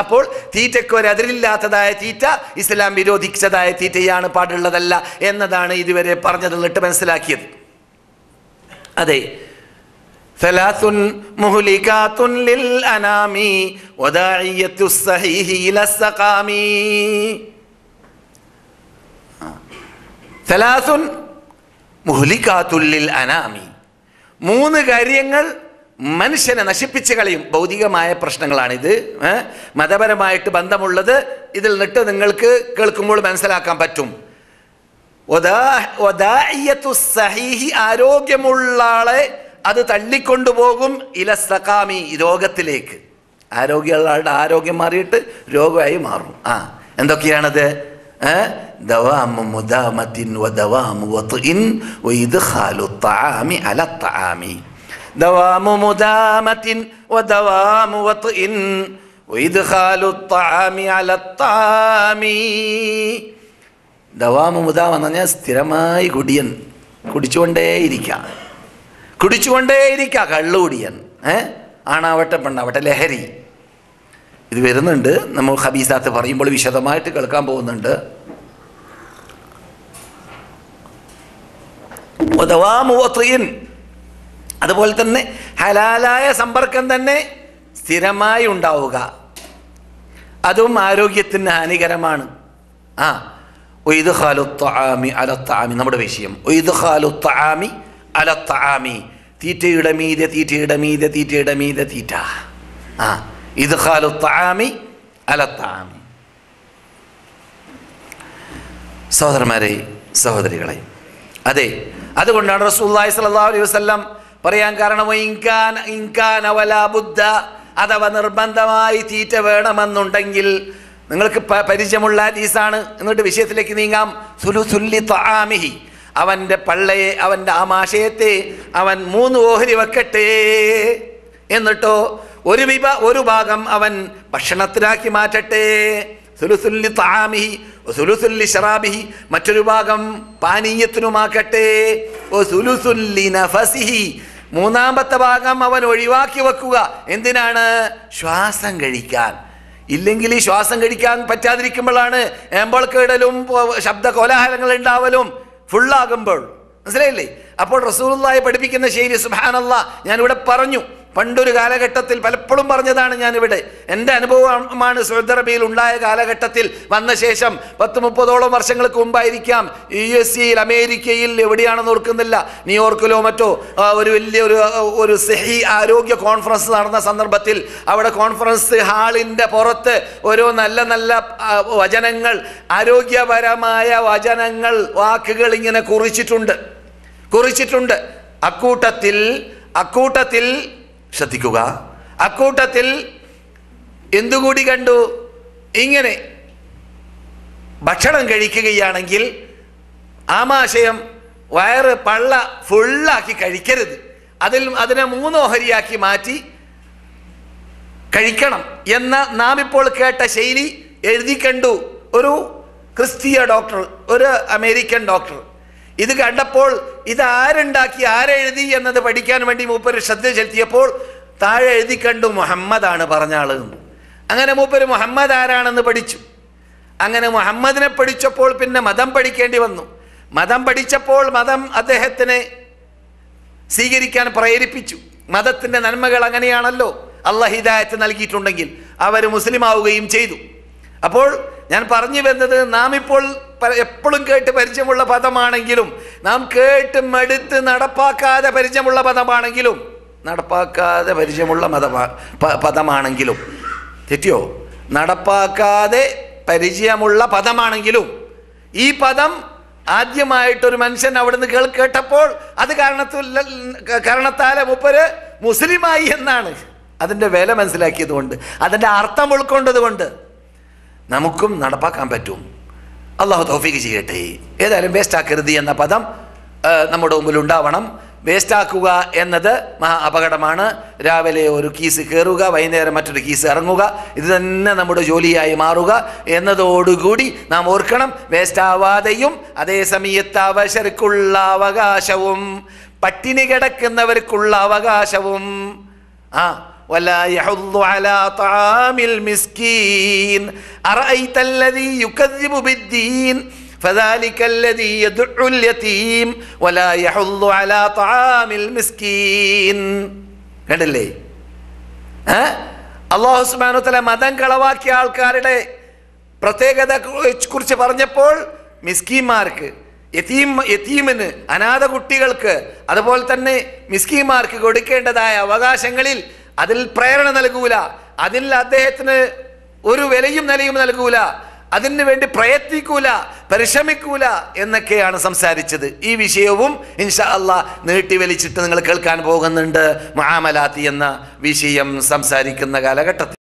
അപ്പോൾ തീറ്റയ്ക്ക് ഒരു അതിരില്ലാത്തതായ തീറ്റ ഇസ്ലാം വിരോധിച്ചതായ തീറ്റയാണ്, പാടുള്ളതല്ല എന്നതാണ് ഇതുവരെ പറഞ്ഞതിലിട്ട് മനസ്സിലാക്കിയത്. അതെ, ثلاث مهلكات للأنام وداعية الصحيح إلى السقام. ثلاث مهلكات للأنام, മൂന്ന് കാര്യങ്ങൾ മനുഷ്യനെ നശിപ്പിച്ച് കളയും. ഭൗതികമായ പ്രശ്നങ്ങളാണിത്, മതപരമായിട്ട് ബന്ധമുള്ളത്. ഇതിൽ നിന്നിട്ട് നിങ്ങൾക്ക് കേൾക്കുമ്പോൾ മനസ്സിലാക്കാൻ പറ്റും. ആരോഗ്യമുള്ള ആളെ അത് തള്ളിക്കൊണ്ടുപോകും ഇലസ്സഖാമി, രോഗത്തിലേക്ക്. ആരോഗ്യമുള്ള ആളുടെ ആരോഗ്യം മാറിയിട്ട് രോഗമായി മാറും. എന്തൊക്കെയാണത്? ദവാമു മുദാമത്തിൻ വദവാമു വത്ഇൻ വഇദ്ഖാലു ത്വആമി അല ത്വആമി. ദവാമു മുദാമത്തിൻ വദവാമു വത്ഇൻ വഇദ്ഖാലു ത്വആമി അല ത്വആമി. ദവാമു മുദാമ എന്ന് പറഞ്ഞാൽ സ്ഥിരമായി കുടിയൻ, കുടിച്ചുകൊണ്ടേയിരിക്കുക, കള്ളുകുടിയൻ, ആണാവട്ടെ പെണ്ണാവട്ടെ, ലഹരി. ഇത് വരുന്നുണ്ട്, നമ്മൾ ഖബീസാത്ത് പറയുമ്പോൾ വിശദമായിട്ട് കേൾക്കാൻ പോകുന്നുണ്ട്. അതുപോലെ തന്നെ ഹലാലായ സമ്പർക്കം തന്നെ സ്ഥിരമായി ഉണ്ടാവുക, അതും ആരോഗ്യത്തിന് ഹാനികരമാണ്. നമ്മുടെ വിഷയം അലത്താമി, തീറ്റയുടെ മീതെ തീറ്റയുടെ മീതെ തീറ്റയുടെ മീതെ തീറ്റ. ഇദ്ഖാലുത്താമി അലത്താമി. സഹോദരന്മാരെ, സഹോദരികളെ, അതെ, അതുകൊണ്ടാണ് റസൂലുള്ളാഹി സ്വല്ലല്ലാഹു അലൈഹി വസല്ലം പറയാൻ കാരണം, ഇൻകാന വലാ ബുദ്ദ, അഥവാ നിർബന്ധമായി തീറ്റ വേണമെന്നുണ്ടെങ്കിൽ, നിങ്ങൾക്ക് പരിചയമുള്ള ഹദീസാണ്. എന്നിട്ട് വിഷയത്തിലേക്ക് നീങ്ങാം. സുലുസുല്ലി ത്വആമിഹി, അവൻ്റെ പള്ളയെ, അവൻ്റെ ആമാശയത്തെ അവൻ 3 ഓഹരി വെക്കട്ടെ. എന്നിട്ടോ ഒരു ഭാഗം അവൻ ഭക്ഷണത്തിനാക്കി മാറ്റട്ടെ. സുലുസുല്ലി ത്വആമിഹി സുലുസുല്ലി ശറാബിഹി, മറ്റൊരു ഭാഗം പാനീയത്തിനുമാക്കട്ടെ. സുലുസുല്ലി നഫസിഹി, മൂന്നാമത്തെ ഭാഗം അവൻ ഒഴിവാക്കി വെക്കുക. എന്തിനാണ്? ശ്വാസം കഴിക്കാൻ. ഇല്ലെങ്കിൽ ഈ ശ്വാസം കഴിക്കാൻ പറ്റാതിരിക്കുമ്പോഴാണ് ഏമ്പോൾക്കേടലും ശബ്ദ കോലാഹലങ്ങൾ ഉണ്ടാവലും ഫുള്ളാകുമ്പോൾ. മനസ്സിലായില്ലേ? അപ്പോൾ റസൂലുള്ളാഹി പഠിപ്പിക്കുന്ന ശൈലി, സുബ്ഹാനല്ലാഹ്, ഞാനിവിടെ പറഞ്ഞു, പണ്ടൊരു കാലഘട്ടത്തിൽ പലപ്പോഴും പറഞ്ഞതാണ് ഞാനിവിടെ. എൻ്റെ അനുഭവമാണ്. സൗദി അറേബ്യയിൽ ഉണ്ടായ കാലഘട്ടത്തിൽ വന്ന ശേഷം 10-30ഓളം വർഷങ്ങൾക്ക് മുമ്പായിരിക്കാം, USA-യിൽ, അമേരിക്കയിൽ, എവിടെയാണെന്ന് ഓർക്കുന്നില്ല, ന്യൂയോർക്കിലോ മറ്റോ ഒരു വലിയ സഹി ആരോഗ്യ കോൺഫറൻസ് നടന്ന സന്ദർഭത്തിൽ അവിടെ കോൺഫറൻസ് ഹാളിൻ്റെ പുറത്ത് ഓരോ നല്ല നല്ല വചനങ്ങൾ, ആരോഗ്യപരമായ വചനങ്ങൾ, വാക്കുകൾ ഇങ്ങനെ കുറിച്ചിട്ടുണ്ട്. അക്കൂട്ടത്തിൽ ശ്രദ്ധിക്കുക, അക്കൂട്ടത്തിൽ എന്തുകൂടി കണ്ടു? ഇങ്ങനെ ഭക്ഷണം കഴിക്കുകയാണെങ്കിൽ ആമാശയം, വയറ്, പള്ള ഫുള്ളാക്കി കഴിക്കരുത്. അതിനെ 3 ഓഹരിയാക്കി മാറ്റി കഴിക്കണം എന്ന നാം ഇപ്പോൾ കേട്ട ശൈലി എഴുതി കണ്ടു ഒരു ക്രിസ്തീയ ഡോക്ടർ, ഒരു അമേരിക്കൻ ഡോക്ടർ. ഇത് കണ്ടപ്പോൾ ഇത് ആരുണ്ടാക്കി, ആരെഴുതി എന്നത് പഠിക്കാൻ വേണ്ടി മൂപ്പര് ശ്രദ്ധ ചെലുത്തിയപ്പോൾ താഴെ എഴുതി കണ്ടു, മുഹമ്മദാണ് പറഞ്ഞ ആള്. അങ്ങനെ മൂപ്പര് മുഹമ്മദ് ആരാണെന്ന് പഠിച്ചു. അങ്ങനെ മുഹമ്മദിനെ പഠിച്ചപ്പോൾ പിന്നെ മതം പഠിക്കേണ്ടി വന്നു. മതം പഠിച്ചപ്പോൾ മതം അദ്ദേഹത്തിനെ സ്വീകരിക്കാൻ പ്രേരിപ്പിച്ചു. മതത്തിൻ്റെ നന്മകൾ അങ്ങനെയാണല്ലോ, അല്ലാഹ് ഹിദായത്ത് നൽകിയിട്ടുണ്ടെങ്കിൽ അവർ മുസ്ലിം ആവുകയും ചെയ്തു. അപ്പോൾ ഞാൻ പറഞ്ഞു വരുന്നത്, നാം ഇപ്പോൾ എപ്പോഴും കേട്ട് പരിചയമുള്ള പദമാണെങ്കിലും, നാം കേട്ട് മടുത്ത് നടപ്പാക്കാതെ പരിചയമുള്ള പദമാണെങ്കിലും, പദമാണെങ്കിലും തെറ്റിയോ? നടപ്പാക്കാതെ പരിചയമുള്ള പദമാണെങ്കിലും ഈ പദം ആദ്യമായിട്ടൊരു മനുഷ്യൻ അവിടുന്ന് കേട്ടപ്പോൾ അത് കാരണത്താലെ മൂപ്പര് മുസ്ലിമായി എന്നാണ്. അതിൻ്റെ വില മനസ്സിലാക്കിയത് കൊണ്ട്, അതിൻ്റെ അർത്ഥം ഉൾക്കൊണ്ടത് കൊണ്ട് നമുക്കും നടപ്പാക്കാൻ പറ്റും. അള്ളാഹു തൗഫീഖ് ചെയ്യട്ടെ. ഏതായാലും വേസ്റ്റാക്കരുത് എന്ന പദം നമ്മുടെ മുമ്പിൽ ഉണ്ടാവണം. വേസ്റ്റാക്കുക എന്നത് മഹാ അപകടമാണ്. രാവിലെ ഒരു കീസ് കയറുക, വൈകുന്നേരം മറ്റൊരു കീസ് ഇറങ്ങുക, ഇത് തന്നെ നമ്മുടെ ജോലിയായി മാറുക എന്നതോടുകൂടി നാം ഓർക്കണം, വേസ്റ്റാവാതെയും അതേ സമയത്ത് അവശർക്കുള്ള അവകാശവും, പട്ടിണി കിടക്കുന്നവർക്കുള്ള അവകാശവും, വലാ യഹുദ്ദു അലാ തആമിൽ മിസ്കീൻ അറഅയ്തല്ലദീ യുകദ്ദിബു ബിദ്ദീൻ ഫദാലികല്ലദീ യദ്ഉൽ യതീം വലാ യഹുദ്ദു അലാ തആമിൽ മിസ്കീൻ. കണ്ടില്ലേ? അല്ലാഹു സുബ്ഹാനഹു വ തആല മതം കളവാക്കിയ ആൾക്കാരുടെ പ്രത്യേകത കുറിച്ച് പറഞ്ഞപ്പോൾ മിസ്കീന്മാർക്ക്, യതീമിന്, അനാഥ കുട്ടികൾക്ക്, അതുപോലെ തന്നെ മിസ്കീന്മാർക്ക് കൊടുക്കേണ്ടതായ അവകാശങ്ങളിൽ അതിൽ പ്രേരണ നൽകൂല, അതിൽ അദ്ദേഹത്തിന് ഒരു വിലയും നിലയും നൽകൂല, അതിന് വേണ്ടി പ്രയത്നിക്കൂല, പരിശ്രമിക്കൂല എന്നൊക്കെയാണ് സംസാരിച്ചത്. ഈ വിഷയവും ഇൻഷാ അല്ലാഹ് നീട്ടി വലിച്ചിട്ട് നിങ്ങൾ കേൾക്കാൻ പോകുന്നുണ്ട്. മുആമലാത്തി എന്ന വിഷയം സംസാരിക്കുന്ന കാലഘട്ടത്തിൽ.